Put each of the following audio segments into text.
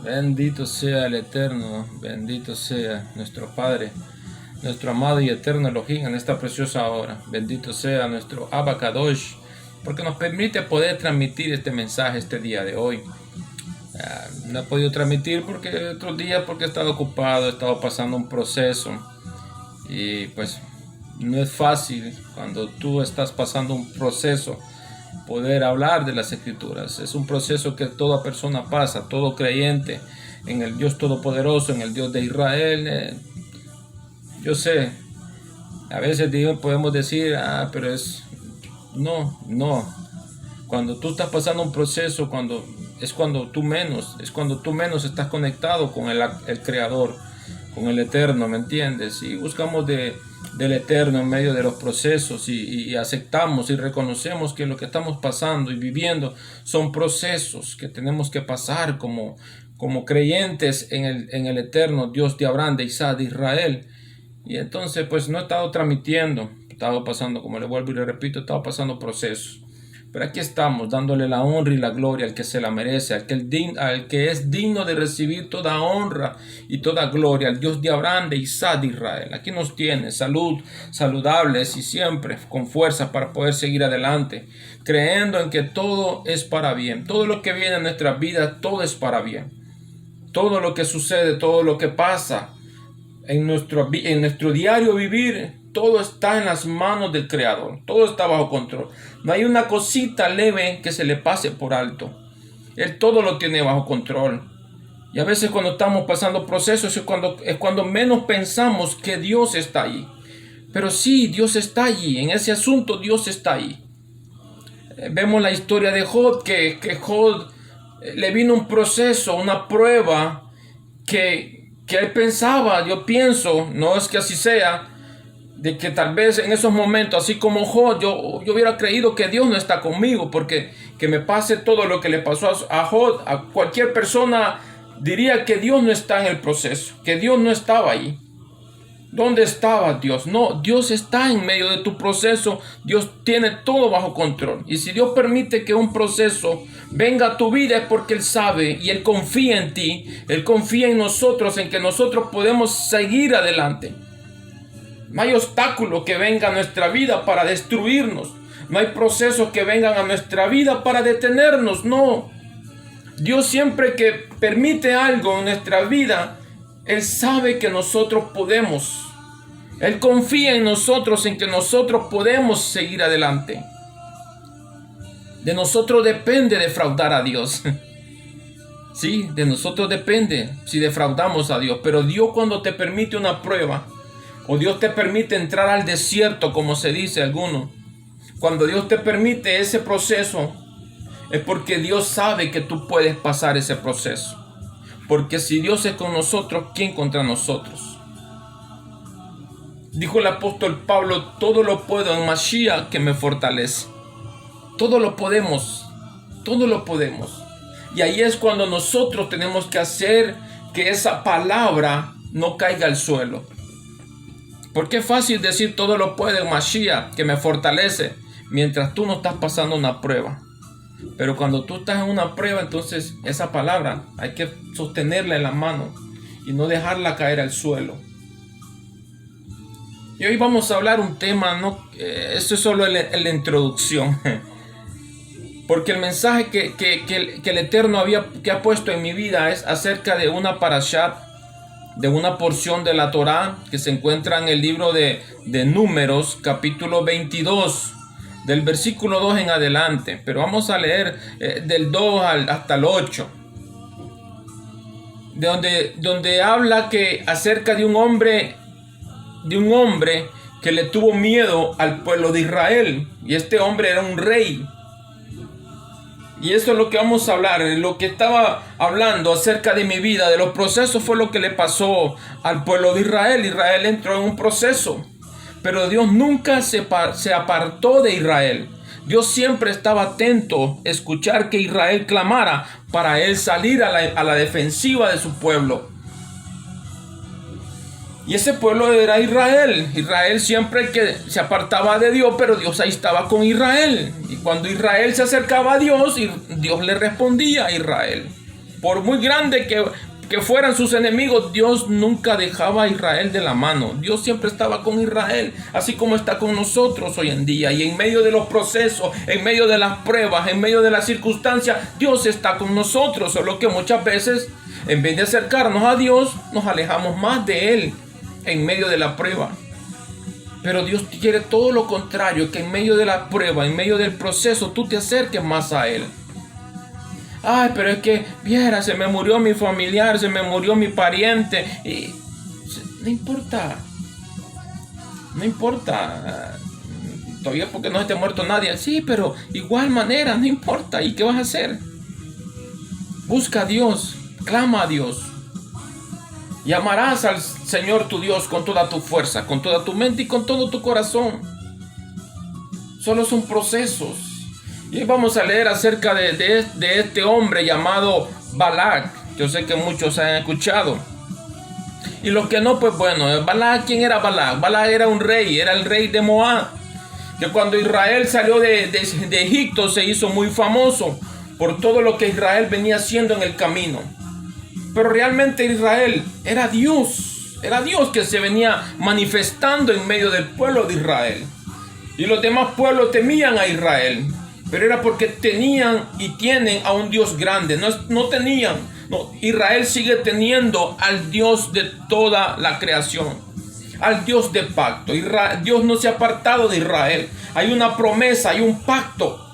Bendito sea el Eterno, bendito sea nuestro Padre, nuestro amado y eterno Elohim en esta preciosa hora. Bendito sea nuestro Abba Kadosh, porque nos permite poder transmitir este mensaje este día de hoy. No he podido transmitir porque otros días porque he estado ocupado, he estado pasando un proceso y pues no es fácil cuando tú estás pasando un proceso poder hablar de las escrituras. Es un proceso que toda persona pasa, todo creyente en el Dios Todopoderoso, en el Dios de Israel. Yo sé, a veces podemos decir, pero no. Cuando tú estás pasando un proceso, es cuando tú menos estás conectado con el Creador, con el Eterno, ¿me entiendes? Y buscamos del Eterno en medio de los procesos y aceptamos y reconocemos que lo que estamos pasando y viviendo son procesos que tenemos que pasar como creyentes en el Eterno Dios de Abraham, de Isaac, de Israel. Y entonces pues no he estado transmitiendo, he estado pasando, como le vuelvo y le repito, he estado pasando procesos. Pero aquí estamos dándole la honra y la gloria al que se la merece, al que es digno de recibir toda honra y toda gloria, al Dios de Abraham, de Isaac, de Israel. Aquí nos tiene saludables y siempre con fuerza para poder seguir adelante, creyendo en que todo es para bien. Todo lo que viene en nuestras vidas, todo es para bien. Todo lo que sucede, todo lo que pasa en nuestro diario vivir, todo está en las manos del Creador. Todo está bajo control. No hay una cosita leve que se le pase por alto. Él todo lo tiene bajo control. Y a veces cuando estamos pasando procesos es cuando menos pensamos que Dios está ahí. Pero sí, Dios está allí. En ese asunto Dios está ahí. Vemos la historia de Job, que Job le vino un proceso, una prueba que él pensaba, yo pienso, no es que así sea, de que tal vez en esos momentos, así como Job, yo hubiera creído que Dios no está conmigo, porque que me pase todo lo que le pasó a Job, a cualquier persona diría que Dios no está en el proceso, que Dios no estaba ahí. ¿Dónde estaba Dios? No, Dios está en medio de tu proceso. Dios tiene todo bajo control. Y si Dios permite que un proceso venga a tu vida es porque Él sabe y Él confía en ti. Él confía en nosotros, en que nosotros podemos seguir adelante. No hay obstáculo que venga a nuestra vida para destruirnos. No hay procesos que vengan a nuestra vida para detenernos. No. Dios siempre que permite algo en nuestra vida, Él sabe que nosotros podemos. Él confía en nosotros, en que nosotros podemos seguir adelante. De nosotros depende defraudar a Dios. Sí, de nosotros depende si defraudamos a Dios. Pero Dios cuando te permite una prueba, o Dios te permite entrar al desierto, como se dice alguno, cuando Dios te permite ese proceso, es porque Dios sabe que tú puedes pasar ese proceso. Porque si Dios es con nosotros, ¿quién contra nosotros? Dijo el apóstol Pablo, todo lo puedo en Mashiach que me fortalece. Todo lo podemos, todo lo podemos. Y ahí es cuando nosotros tenemos que hacer que esa palabra no caiga al suelo. Porque es fácil decir todo lo puedo en Mashiach que me fortalece, mientras tú no estás pasando una prueba. Pero cuando tú estás en una prueba, entonces esa palabra hay que sostenerla en la mano y no dejarla caer al suelo. Y hoy vamos a hablar un tema, esto es solo la introducción. Porque el mensaje que el Eterno que ha puesto en mi vida es acerca de una parashat, de una porción de la Torá que se encuentra en el libro de Números, capítulo 22. Del versículo 2 en adelante, pero vamos a leer del 2 hasta el 8, donde habla que acerca de un hombre que le tuvo miedo al pueblo de Israel, y este hombre era un rey. Y eso es lo que vamos a hablar, lo que estaba hablando acerca de mi vida, de los procesos, fue lo que le pasó al pueblo de Israel. Israel entró en un proceso. Pero Dios nunca se apartó de Israel. Dios siempre estaba atento a escuchar que Israel clamara para él salir a la defensiva de su pueblo. Y ese pueblo era Israel. Israel siempre que se apartaba de Dios, pero Dios ahí estaba con Israel. Y cuando Israel se acercaba a Dios, Dios le respondía a Israel. Por muy grande que fueran sus enemigos, Dios nunca dejaba a Israel de la mano. Dios siempre estaba con Israel, así como está con nosotros hoy en día. Y en medio de los procesos, en medio de las pruebas, en medio de las circunstancias, Dios está con nosotros. Solo que muchas veces, en vez de acercarnos a Dios, nos alejamos más de Él en medio de la prueba. Pero Dios quiere todo lo contrario, que en medio de la prueba, en medio del proceso, tú te acerques más a Él. Ay, pero es que, viera, se me murió mi familiar, se me murió mi pariente. Y no importa. No importa. Todavía porque no esté muerto nadie. Sí, pero igual manera, no importa. ¿Y qué vas a hacer? Busca a Dios. Clama a Dios. Y amarás al Señor tu Dios con toda tu fuerza, con toda tu mente y con todo tu corazón. Solo son procesos. Y hoy vamos a leer acerca de este hombre llamado Balac. Yo sé que muchos han escuchado. Y los que no, pues bueno, Balac, ¿quién era Balac? Balac era un rey, era el rey de Moab. Que cuando Israel salió de Egipto se hizo muy famoso por todo lo que Israel venía haciendo en el camino. Pero realmente Israel era Dios que se venía manifestando en medio del pueblo de Israel. Y los demás pueblos temían a Israel. Pero era porque tenían y tienen a un Dios grande. No tenían. No, Israel sigue teniendo al Dios de toda la creación. Al Dios de pacto. Dios no se ha apartado de Israel. Hay una promesa, hay un pacto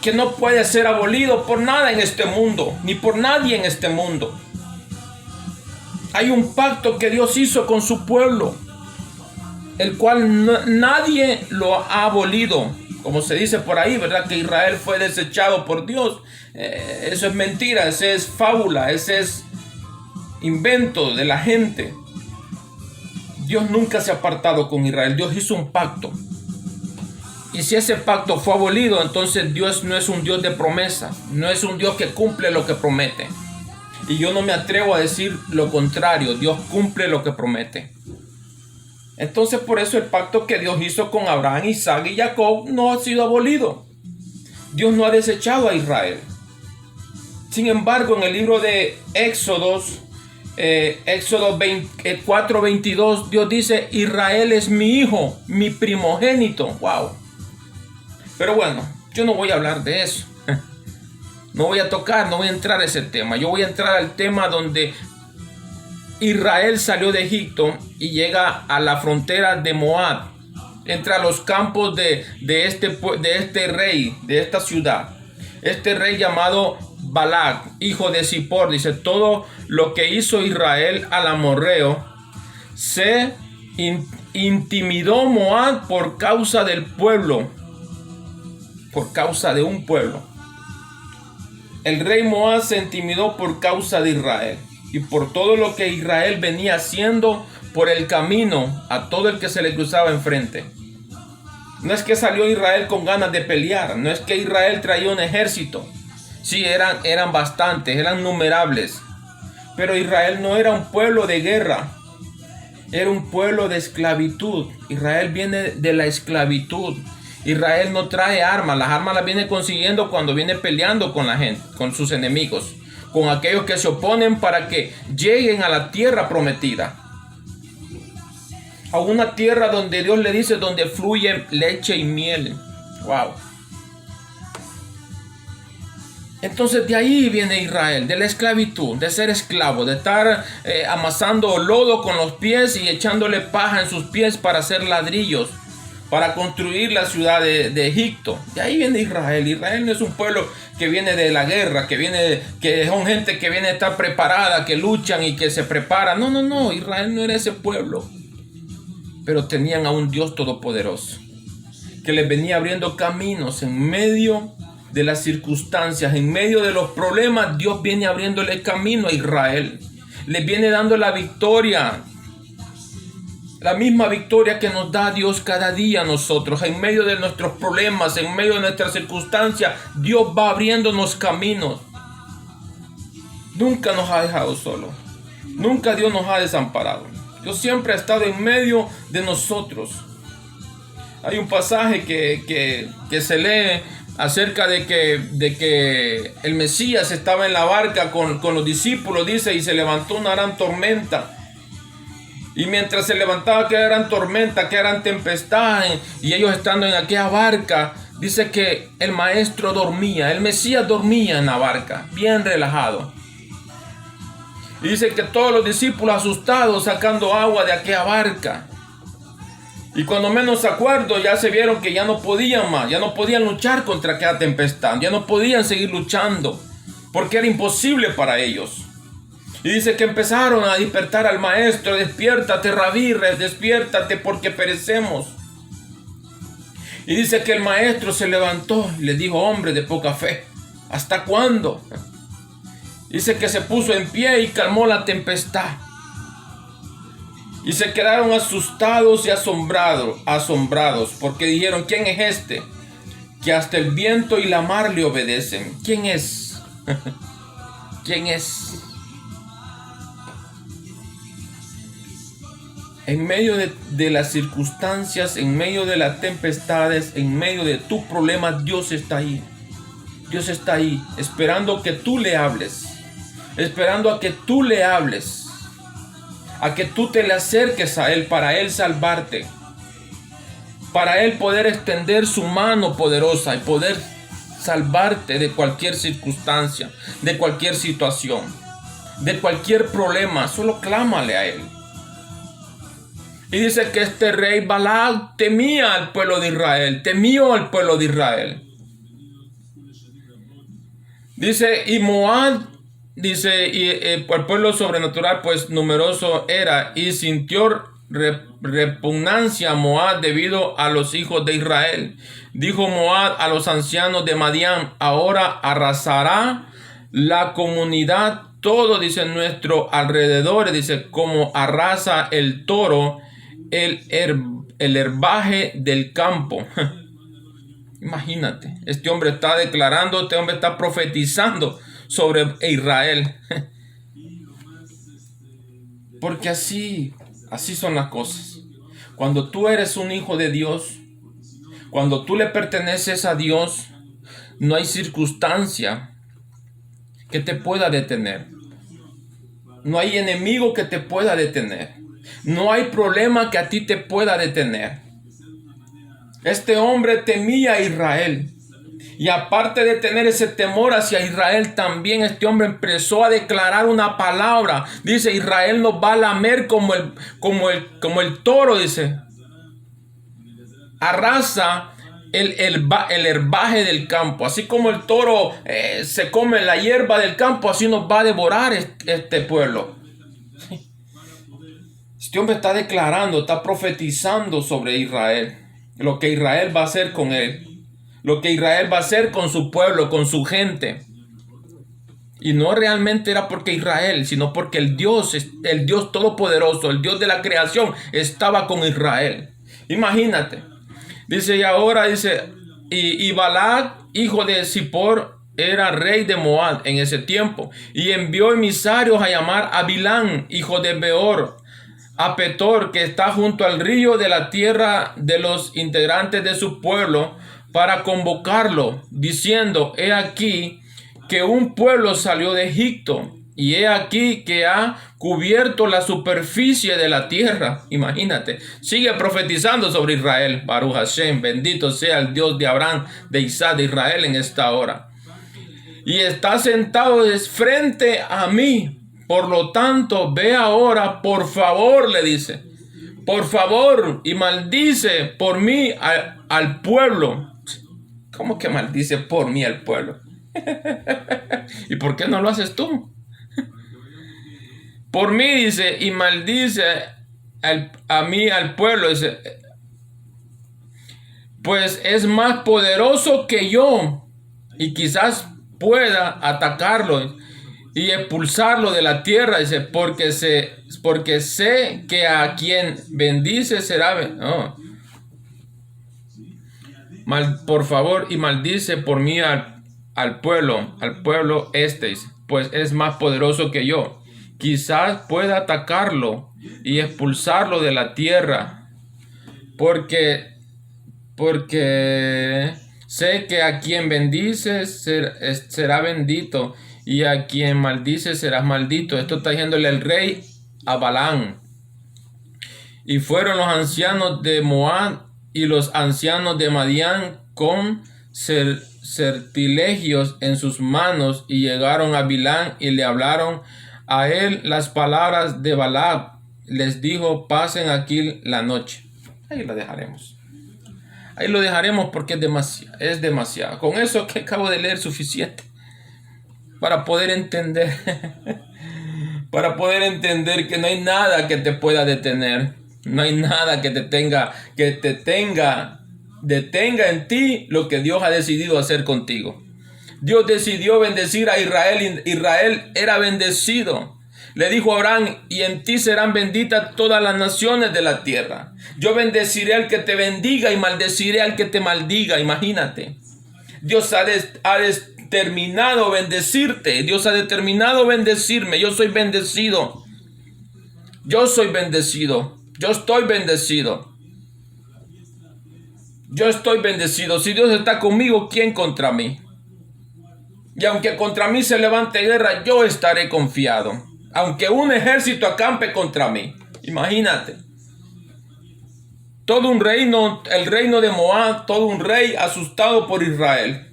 que no puede ser abolido por nada en este mundo. Ni por nadie en este mundo. Hay un pacto que Dios hizo con su pueblo. El cual nadie lo ha abolido. Como se dice por ahí, ¿verdad? Que Israel fue desechado por Dios. Eso es mentira, ese es fábula, ese es invento de la gente. Dios nunca se ha apartado con Israel. Dios hizo un pacto. Y si ese pacto fue abolido, entonces Dios no es un Dios de promesa. No es un Dios que cumple lo que promete. Y yo no me atrevo a decir lo contrario. Dios cumple lo que promete. Entonces por eso el pacto que Dios hizo con Abraham, Isaac y Jacob no ha sido abolido. Dios no ha desechado a Israel. Sin embargo, en el libro de Éxodo 4:22, Dios dice: Israel es mi hijo, mi primogénito. Wow. Pero bueno, yo no voy a hablar de eso. No voy a entrar a ese tema. Yo voy a entrar al tema donde Israel salió de Egipto y llega a la frontera de Moab. Entra a los campos de este rey, de esta ciudad. Este rey llamado Balac, hijo de Zippor. Dice: todo lo que hizo Israel al amorreo, se intimidó Moab por causa del pueblo. Por causa de un pueblo. El rey Moab se intimidó por causa de Israel. Y por todo lo que Israel venía haciendo por el camino a todo el que se le cruzaba enfrente. No es que salió Israel con ganas de pelear. No es que Israel traía un ejército. Sí, eran bastantes, eran numerables. Pero Israel no era un pueblo de guerra. Era un pueblo de esclavitud. Israel viene de la esclavitud. Israel no trae armas. Las armas las viene consiguiendo cuando viene peleando con la gente, con sus enemigos. Con aquellos que se oponen para que lleguen a la tierra prometida. A una tierra donde Dios le dice, donde fluye leche y miel. Wow. Entonces de ahí viene Israel, de la esclavitud, de ser esclavo, de estar amasando lodo con los pies y echándole paja en sus pies para hacer ladrillos, para construir la ciudad de Egipto. De ahí viene Israel. Israel no es un pueblo que viene de la guerra, que son gente que viene a estar preparada, que luchan y que se preparan. No, Israel no era ese pueblo. Pero tenían a un Dios todopoderoso, que les venía abriendo caminos en medio de las circunstancias, en medio de los problemas. Dios viene abriéndole camino a Israel. Les viene dando la victoria. La misma victoria que nos da Dios cada día a nosotros. En medio de nuestros problemas, en medio de nuestras circunstancias, Dios va abriéndonos caminos. Nunca nos ha dejado solos. Nunca Dios nos ha desamparado. Dios siempre ha estado en medio de nosotros. Hay un pasaje que se lee acerca de que el Mesías estaba en la barca con los discípulos, dice, y se levantó una gran tormenta. Y mientras se levantaba aquella gran tormenta, aquella gran tempestad, y ellos estando en aquella barca, dice que el maestro dormía, el Mesías dormía en la barca, bien relajado. Y dice que todos los discípulos asustados sacando agua de aquella barca. Y cuando menos acuerdo ya se vieron que ya no podían más, ya no podían luchar contra aquella tempestad, ya no podían seguir luchando, porque era imposible para ellos. Y dice que empezaron a despertar al maestro: despiértate, Rabí, despiértate porque perecemos. Y dice que el maestro se levantó y le dijo: hombre de poca fe, ¿hasta cuándo? Dice que se puso en pie y calmó la tempestad. Y se quedaron asustados y asombrados, porque dijeron: ¿quién es este que hasta el viento y la mar le obedecen? ¿Quién es? ¿Quién es? En medio de las circunstancias, en medio de las tempestades, en medio de tus problemas, Dios está ahí. Dios está ahí, esperando que tú le hables, esperando a que tú le hables, a que tú te le acerques a Él para Él salvarte, para Él poder extender su mano poderosa y poder salvarte de cualquier circunstancia, de cualquier situación, de cualquier problema. Solo clámale a Él. Y dice que este rey Balac temía al pueblo de Israel, temió al pueblo de Israel. Dice, y Moab, dice, y el pueblo sobrenatural pues numeroso era, y sintió repugnancia Moab debido a los hijos de Israel. Dijo Moab a los ancianos de Madián: ahora arrasará la comunidad todo, dice, nuestro alrededor, dice, como arrasa el toro el herbaje del campo. Imagínate, este hombre está declarando, este hombre está profetizando sobre Israel. Porque así son las cosas. Cuando tú eres un hijo de Dios, cuando tú le perteneces a Dios, no hay circunstancia que te pueda detener. No hay enemigo que te pueda detener. No hay problema que a ti te pueda detener. Este hombre temía a Israel. Y aparte de tener ese temor hacia Israel, también este hombre empezó a declarar una palabra. Dice: Israel nos va a lamer como el toro, dice. Arrasa el herbaje del campo. Así como el toro se come la hierba del campo, así nos va a devorar este pueblo. Este hombre está declarando, está profetizando sobre Israel. Lo que Israel va a hacer con él. Lo que Israel va a hacer con su pueblo, con su gente. Y no realmente era porque Israel, sino porque el Dios todopoderoso, el Dios de la creación, estaba con Israel. Imagínate. Dice, y ahora dice, y Balac, hijo de Zippor, era rey de Moab en ese tiempo. Y envió emisarios a llamar a Bilán, hijo de Beor, a Petor, que está junto al río, de la tierra de los integrantes de su pueblo, para convocarlo, diciendo: he aquí que un pueblo salió de Egipto, y he aquí que ha cubierto la superficie de la tierra. Imagínate, sigue profetizando sobre Israel. Baruch Hashem, bendito sea el Dios de Abraham, de Isaac, de Israel en esta hora. Y está sentado frente a mí. Por lo tanto, ve ahora, por favor, le dice, por favor, y maldice por mí al pueblo. ¿Cómo que maldice por mí al pueblo? ¿Y por qué no lo haces tú? Por mí, dice, y maldice a mí al pueblo, dice, pues es más poderoso que yo, y quizás pueda atacarlo y expulsarlo de la tierra, dice, porque sé que a quien bendice será por favor, y maldice por mí al pueblo este, pues es más poderoso que yo. Quizás pueda atacarlo y expulsarlo de la tierra, porque Sé que a quien bendices será bendito, y a quien maldices serás maldito. Esto está diciéndole el rey a Balaam. Y fueron los ancianos de Moab y los ancianos de Madián con sortilegios en sus manos, y llegaron a Bilam y le hablaron a él las palabras de Balaam. Les dijo: pasen aquí la noche. Ahí lo dejaremos. Ahí lo dejaremos porque es demasiado. Con eso que acabo de leer suficiente para poder entender. Para poder entender que no hay nada que te pueda detener. No hay nada que detenga en ti lo que Dios ha decidido hacer contigo. Dios decidió bendecir a Israel. Israel era bendecido. Le dijo a Abraham: y en ti serán benditas todas las naciones de la tierra. Yo bendeciré al que te bendiga y maldeciré al que te maldiga. Imagínate. Dios ha determinado bendecirte. Dios ha determinado bendecirme. Yo soy bendecido. Yo soy bendecido. Yo estoy bendecido. Yo estoy bendecido. Si Dios está conmigo, ¿quién contra mí? Y aunque contra mí se levante guerra, yo estaré confiado. Aunque un ejército acampe contra mí. Imagínate. Todo un reino, el reino de Moab, todo un rey asustado por Israel.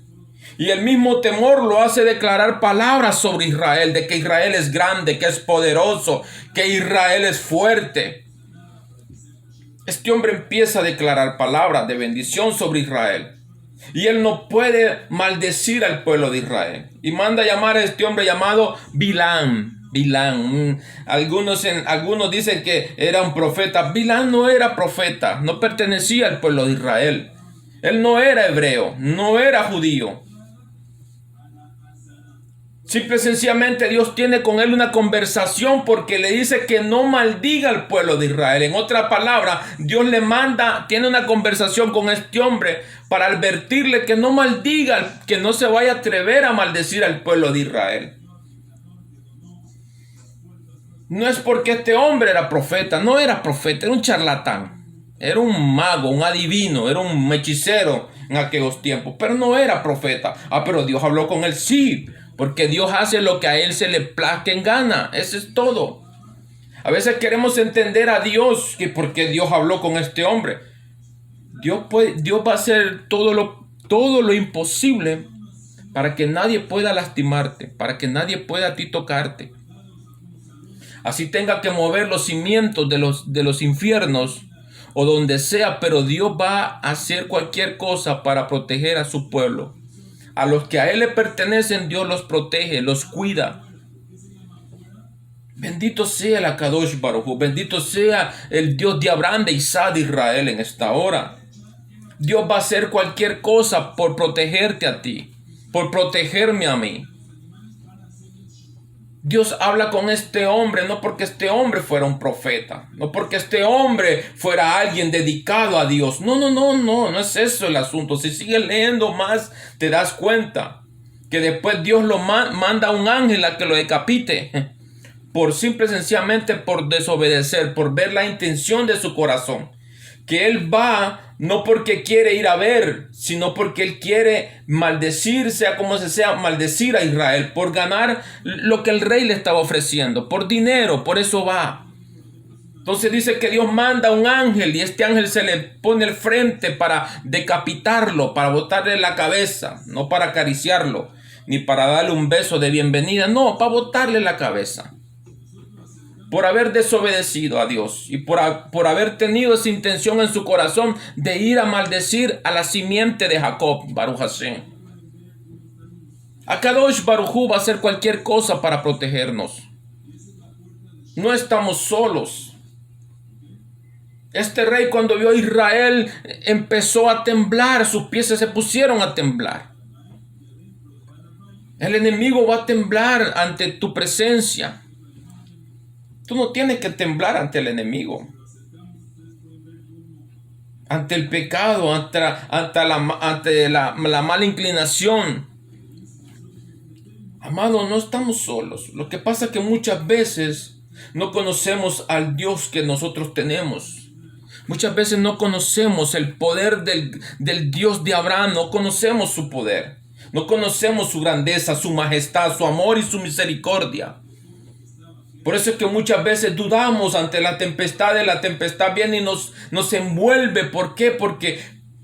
Y el mismo temor lo hace declarar palabras sobre Israel, de que Israel es grande, que es poderoso, que Israel es fuerte. Este hombre empieza a declarar palabras de bendición sobre Israel. Y él no puede maldecir al pueblo de Israel. Y manda a llamar a este hombre llamado Bilam. Algunos dicen que era un profeta. Bilam no era profeta, no pertenecía al pueblo de Israel. Él no era hebreo, no era judío. Simple y sencillamente Dios tiene con él una conversación porque le dice que no maldiga al pueblo de Israel. En otra palabra, Dios tiene una conversación con este hombre para advertirle que no maldiga, que no se vaya a atrever a maldecir al pueblo de Israel. No es porque este hombre era profeta, no era profeta, era un charlatán. Era un mago, un adivino, era un hechicero en aquellos tiempos, pero no era profeta. Pero Dios habló con él, sí, porque Dios hace lo que a él se le plazca en gana. Eso es todo. A veces queremos entender a Dios, que porque Dios habló con este hombre. Dios va a hacer todo lo imposible para que nadie pueda lastimarte, para que nadie pueda a ti tocarte. Así tenga que mover los cimientos de los infiernos o donde sea, pero Dios va a hacer cualquier cosa para proteger a su pueblo. A los que a él le pertenecen, Dios los protege, los cuida. Bendito sea el Akadosh Baruj Hu, bendito sea el Dios de Abraham, de Isaac, de Israel en esta hora. Dios va a hacer cualquier cosa por protegerte a ti, por protegerme a mí. Dios habla con este hombre no porque este hombre fuera un profeta, no porque este hombre fuera alguien dedicado a Dios. No es eso el asunto. Si sigues leyendo más, te das cuenta que después Dios lo manda a un ángel a que lo decapite, por simple y sencillamente por desobedecer, por ver la intención de su corazón. Que él va no porque quiere ir a ver, sino porque él quiere maldecir, sea como sea, maldecir a Israel por ganar lo que el rey le estaba ofreciendo, por dinero, por eso va. Entonces dice que Dios manda a un ángel y este ángel se le pone al frente para decapitarlo, para botarle la cabeza, no para acariciarlo, ni para darle un beso de bienvenida, no, para botarle la cabeza. Por haber desobedecido a Dios y por haber tenido esa intención en su corazón de ir a maldecir a la simiente de Jacob, Baruch Hashem. Akadosh Baruj Hu va a hacer cualquier cosa para protegernos. No estamos solos. Este rey, cuando vio a Israel, empezó a temblar, sus pies se pusieron a temblar. El enemigo va a temblar ante tu presencia. Tú no tienes que temblar ante el enemigo, ante el pecado, ante la mala inclinación. Amado, no estamos solos. Lo que pasa es que muchas veces no conocemos al Dios que nosotros tenemos. Muchas veces no conocemos el poder del Dios de Abraham, no conocemos su poder, no conocemos su grandeza, su majestad, su amor y su misericordia. Por eso es que muchas veces dudamos ante la tempestad viene y nos envuelve. ¿Por qué? Porque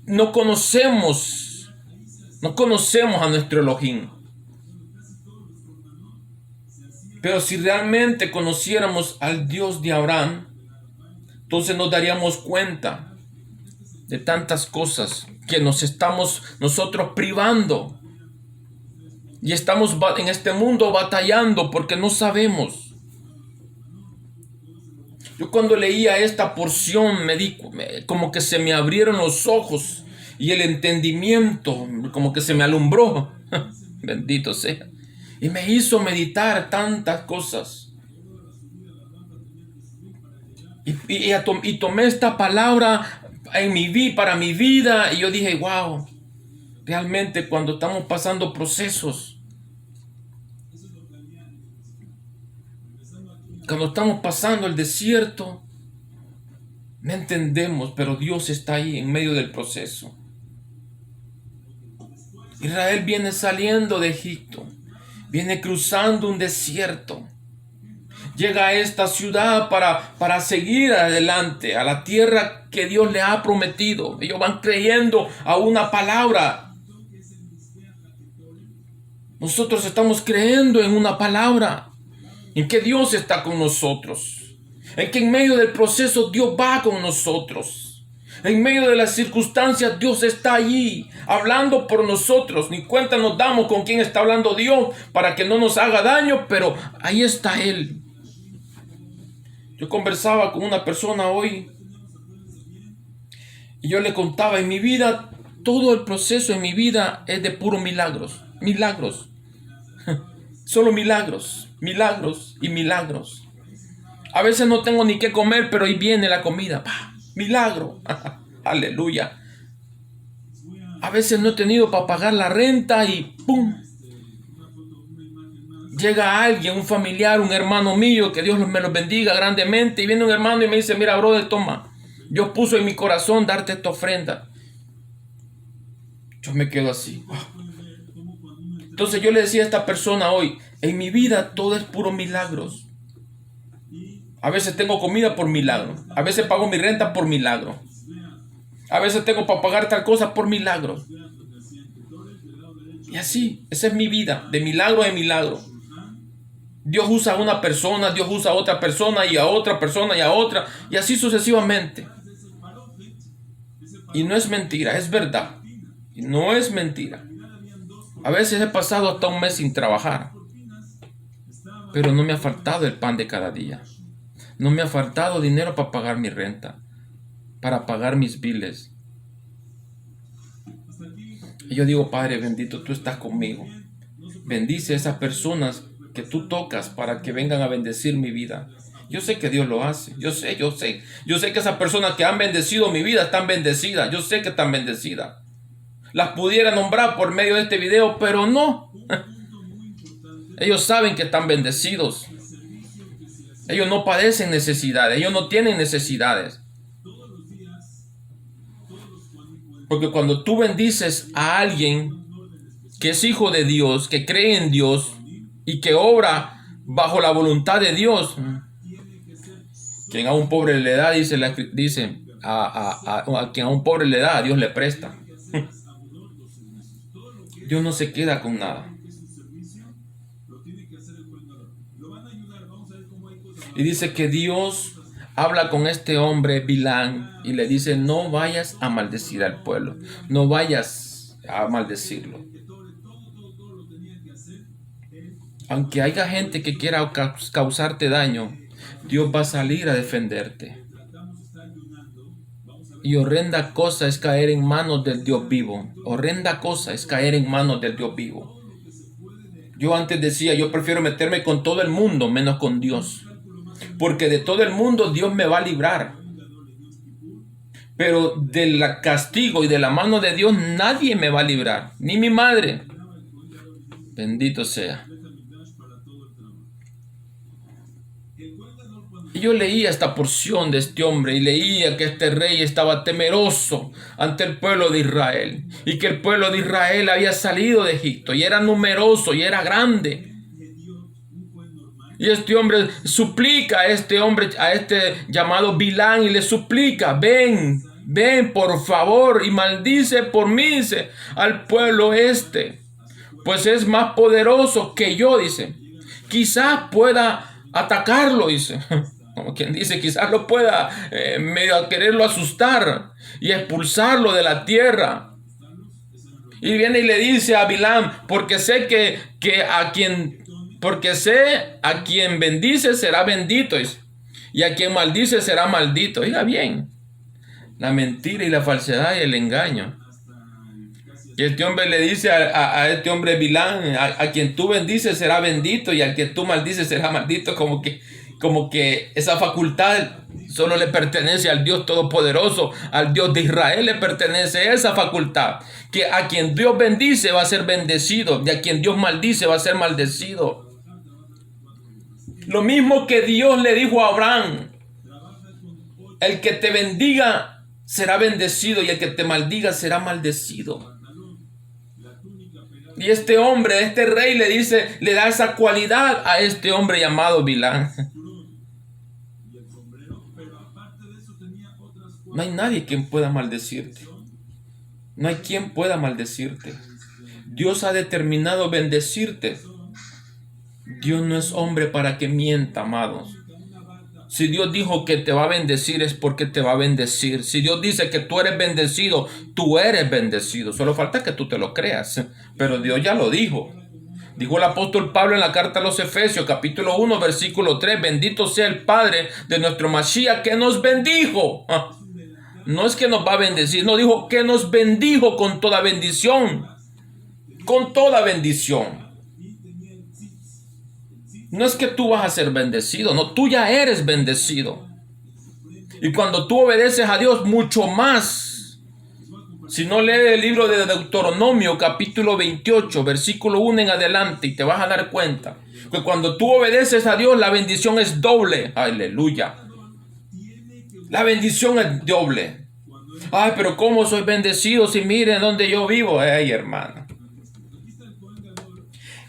no conocemos a nuestro Elohim. Pero si realmente conociéramos al Dios de Abraham, entonces nos daríamos cuenta de tantas cosas que nos estamos nosotros privando. Y estamos en este mundo batallando porque no sabemos. Yo cuando leía esta porción como que se me abrieron los ojos y el entendimiento como que se me alumbró. Bendito sea. Y me hizo meditar tantas cosas. Y tomé esta palabra para mi vida y yo dije, wow, realmente cuando estamos pasando procesos, cuando estamos pasando el desierto, no entendemos, pero Dios está ahí en medio del proceso. Israel viene saliendo de Egipto, viene cruzando un desierto. Llega a esta ciudad para seguir adelante, a la tierra que Dios le ha prometido. Ellos van creyendo a una palabra. Nosotros estamos creyendo en una palabra, en que Dios está con nosotros, en que en medio del proceso Dios va con nosotros, en medio de las circunstancias Dios está allí, hablando por nosotros. Ni cuenta nos damos con quién está hablando Dios para que no nos haga daño, pero ahí está Él. Yo conversaba con una persona hoy y yo le contaba, en mi vida, todo el proceso en mi vida es de puros milagros, milagros, solo milagros, milagros y milagros. A veces no tengo ni qué comer, pero ahí viene la comida, ¡pah! Milagro, aleluya. A veces no he tenido para pagar la renta y ¡pum! Llega alguien, un familiar, un hermano mío, que Dios me los bendiga grandemente, y viene un hermano y me dice, mira, brother, toma, Dios puso en mi corazón darte esta ofrenda. Yo me quedo así. Entonces yo le decía a esta persona hoy, en mi vida todo es puro milagros. A veces tengo comida por milagro, a veces pago mi renta por milagro, a veces tengo para pagar tal cosa por milagro. Y así, esa es mi vida, de milagro en milagro. Dios usa a una persona, Dios usa a otra persona y a otra persona y a otra, y así sucesivamente. Y no es mentira, es verdad. Y no es mentira. A veces he pasado hasta un mes sin trabajar, pero no me ha faltado el pan de cada día. No me ha faltado dinero para pagar mi renta, para pagar mis biles. Y yo digo, Padre bendito, tú estás conmigo. Bendice a esas personas que tú tocas para que vengan a bendecir mi vida. Yo sé que Dios lo hace. Yo sé que esas personas que han bendecido mi vida están bendecidas. Yo sé que están bendecidas. Las pudiera nombrar por medio de este video, pero no. Ellos saben que están bendecidos. Ellos no padecen necesidades. Ellos no tienen necesidades. Porque cuando tú bendices a alguien que es hijo de Dios, que cree en Dios y que obra bajo la voluntad de Dios, quien a un pobre le da, dice a quien a un pobre le da, a Dios le presta. Dios no se queda con nada. Y dice que Dios habla con este hombre Bilán y le dice, no vayas a maldecir al pueblo, no vayas a maldecirlo. Aunque haya gente que quiera causarte daño, Dios va a salir a defenderte. Y horrenda cosa es caer en manos del Dios vivo. Horrenda cosa es caer en manos del Dios vivo. Yo antes decía, yo prefiero meterme con todo el mundo menos con Dios. Porque de todo el mundo Dios me va a librar. Pero del castigo y de la mano de Dios nadie me va a librar. Ni mi madre. Bendito sea. Y yo leía esta porción de este hombre y leía que este rey estaba temeroso ante el pueblo de Israel y que el pueblo de Israel había salido de Egipto y era numeroso y era grande. Y este hombre suplica a este hombre, a este llamado Bilán, y le suplica: ven, ven por favor y maldice por mí, dice, al pueblo pues es más poderoso que yo, dice. Quizás pueda atacarlo, dice. Como quien dice, quizás lo pueda medio quererlo asustar y expulsarlo de la tierra. Y viene y le dice a Bilán: porque sé porque sé a quien bendice será bendito, dice, y a quien maldice será maldito. Oiga bien, la mentira y la falsedad y el engaño. Y este hombre le dice a este hombre Bilán: a quien tú bendices será bendito, y al que tú maldices será maldito. Como que esa facultad solo le pertenece al Dios Todopoderoso, al Dios de Israel le pertenece esa facultad. Que a quien Dios bendice va a ser bendecido, y a quien Dios maldice va a ser maldecido. Lo mismo que Dios le dijo a Abraham: el que te bendiga será bendecido, y el que te maldiga será maldecido. Y este hombre, este rey le da esa cualidad a este hombre llamado Bilán. No hay nadie quien pueda maldecirte. No hay quien pueda maldecirte. Dios ha determinado bendecirte. Dios no es hombre para que mienta, amados. Si Dios dijo que te va a bendecir, es porque te va a bendecir. Si Dios dice que tú eres bendecido, tú eres bendecido. Solo falta que tú te lo creas. Pero Dios ya lo dijo. Dijo el apóstol Pablo en la carta a los Efesios, capítulo 1, versículo 3: bendito sea el Padre de nuestro Mashiach, que nos bendijo. No es que nos va a bendecir, no, dijo que nos bendijo con toda bendición. Con toda bendición. No es que tú vas a ser bendecido, no, tú ya eres bendecido. Y cuando tú obedeces a Dios, mucho más. Si no, lee el libro de Deuteronomio, capítulo 28, versículo 1 en adelante, y te vas a dar cuenta que cuando tú obedeces a Dios, la bendición es doble. Aleluya. La bendición es doble. Ay, pero ¿cómo soy bendecido si miren donde yo vivo? Ay, hermano.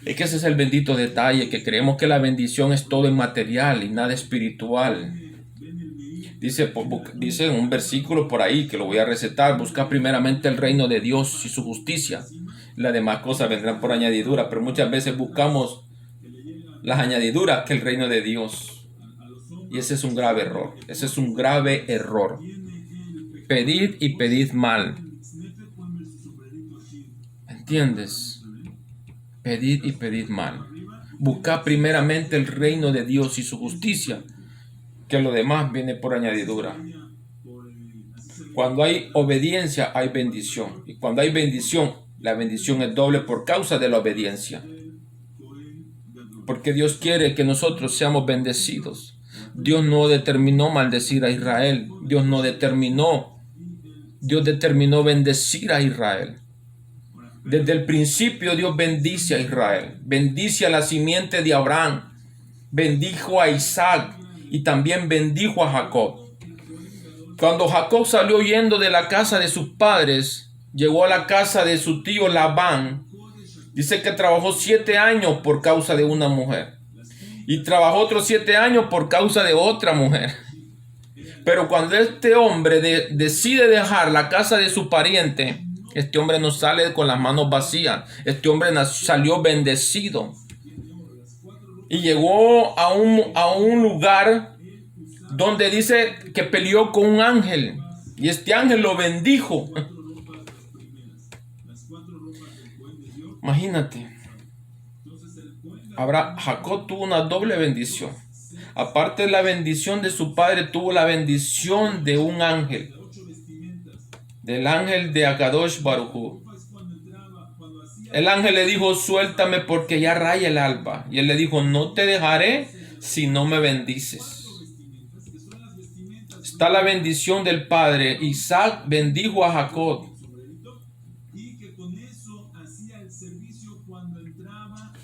Es que ese es el bendito detalle, que creemos que la bendición es todo inmaterial y nada espiritual. Dice en un versículo por ahí que lo voy a recetar: busca primeramente el reino de Dios y su justicia. Las demás cosas vendrán por añadidura, pero muchas veces buscamos las añadiduras que el reino de Dios. Y ese es un grave error. Ese es un grave error. Pedid y pedid mal. ¿Entiendes? Pedid y pedid mal. Buscad primeramente el reino de Dios y su justicia, que lo demás viene por añadidura. Cuando hay obediencia, hay bendición. Y cuando hay bendición, la bendición es doble por causa de la obediencia. Porque Dios quiere que nosotros seamos bendecidos. Dios no determinó maldecir a Israel. Dios determinó bendecir a Israel. Desde el principio Dios bendice a Israel, bendice a la simiente de Abraham, bendijo a Isaac y también bendijo a Jacob. Cuando Jacob salió huyendo de la casa de sus padres, llegó a la casa de su tío Labán. Dice que trabajó 7 años por causa de una mujer y trabajó otros 7 años por causa de otra mujer. Pero cuando este hombre decide dejar la casa de su pariente, este hombre no sale con las manos vacías. Este hombre salió bendecido. Y llegó a un lugar donde dice que peleó con un ángel. Y este ángel lo bendijo. Imagínate. Jacob tuvo una doble bendición. Aparte de la bendición de su padre, tuvo la bendición de un ángel. Del ángel de Akadosh Baruj Hu. El ángel le dijo: suéltame porque ya raya el alba. Y él le dijo: no te dejaré si no me bendices. Está la bendición del padre. Isaac bendijo a Jacob.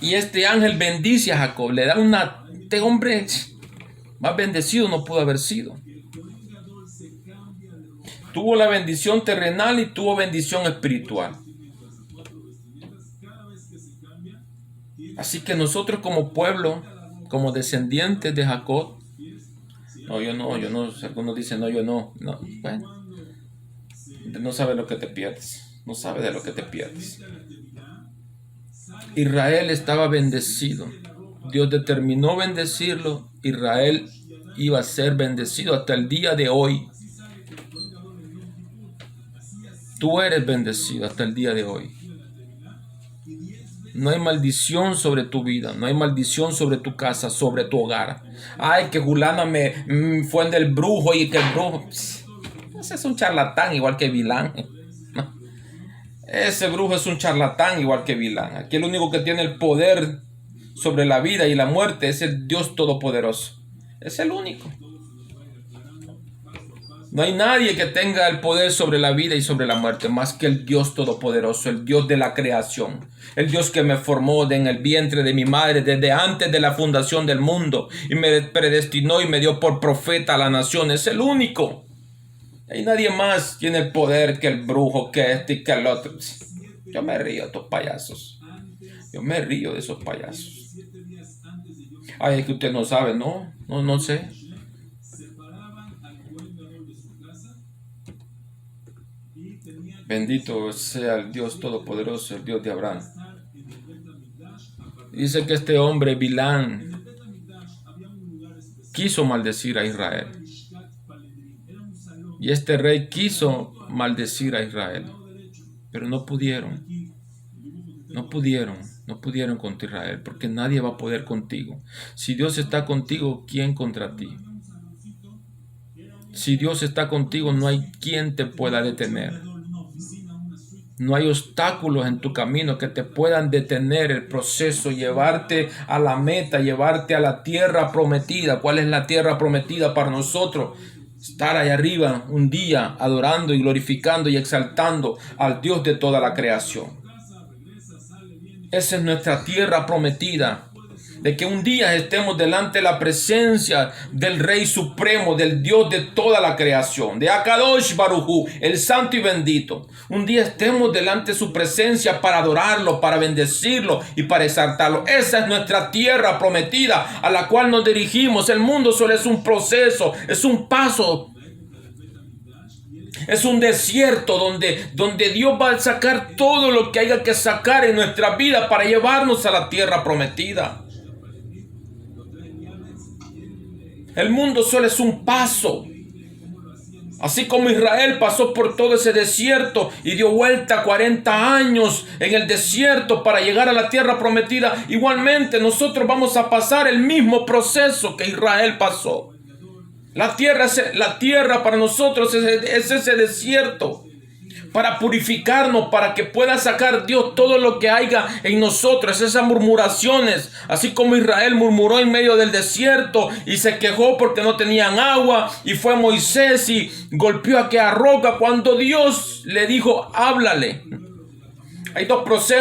Y este ángel bendice a Jacob. Le da este hombre Más bendecido no pudo haber sido. Tuvo la bendición terrenal y tuvo bendición espiritual. Así que nosotros como pueblo, como descendientes de Jacob, yo no, algunos dicen, yo no, bueno, no sabes lo que te pierdes, no sabes de lo que te pierdes. Israel estaba bendecido, Dios determinó bendecirlo, Israel iba a ser bendecido hasta el día de hoy. Tú eres bendecido hasta el día de hoy. No hay maldición sobre tu vida, no hay maldición sobre tu casa, sobre tu hogar. Ay, que Julana fue del brujo y que el brujo... Ese es un charlatán igual que Bilán. Ese brujo es un charlatán igual que Bilán. Aquí el único que tiene el poder sobre la vida y la muerte es el Dios Todopoderoso. Es el único. No hay nadie que tenga el poder sobre la vida y sobre la muerte más que el Dios Todopoderoso, el Dios de la creación, el Dios que me formó en el vientre de mi madre desde antes de la fundación del mundo y me predestinó y me dio por profeta a la nación. Es el único. Y nadie más tiene el poder que el brujo, que este y que el otro. Yo me río de estos payasos. Yo me río de esos payasos. Ay, es que usted no sabe, no sé. Bendito sea el Dios Todopoderoso, el Dios de Abraham. Dice que este hombre, Bilán, quiso maldecir a Israel. Y este rey quiso maldecir a Israel. Pero no pudieron. No pudieron contra Israel, porque nadie va a poder contigo. Si Dios está contigo, ¿quién contra ti? Si Dios está contigo, no hay quien te pueda detener. No hay obstáculos en tu camino que te puedan detener el proceso, llevarte a la meta, llevarte a la tierra prometida. ¿Cuál es la tierra prometida para nosotros? Estar allá arriba un día adorando y glorificando y exaltando al Dios de toda la creación. Esa es nuestra tierra prometida. De que un día estemos delante de la presencia del Rey Supremo, del Dios de toda la creación, de Akadosh Baruj Hu, el Santo y Bendito. Un día estemos delante de su presencia para adorarlo, para bendecirlo y para exaltarlo. Esa es nuestra tierra prometida a la cual nos dirigimos. El mundo solo es un proceso, es un paso. Es un desierto donde Dios va a sacar todo lo que haya que sacar en nuestra vida para llevarnos a la tierra prometida. El mundo solo es un paso. Así como Israel pasó por todo ese desierto y dio vuelta 40 años en el desierto para llegar a la tierra prometida, igualmente nosotros vamos a pasar el mismo proceso que Israel pasó. La tierra para nosotros es ese desierto para purificarnos, para que pueda sacar Dios todo lo que haya en nosotros, esas murmuraciones, así como Israel murmuró en medio del desierto y se quejó porque no tenían agua, y fue Moisés y golpeó aquella roca cuando Dios le dijo, háblale. Hay dos procesos.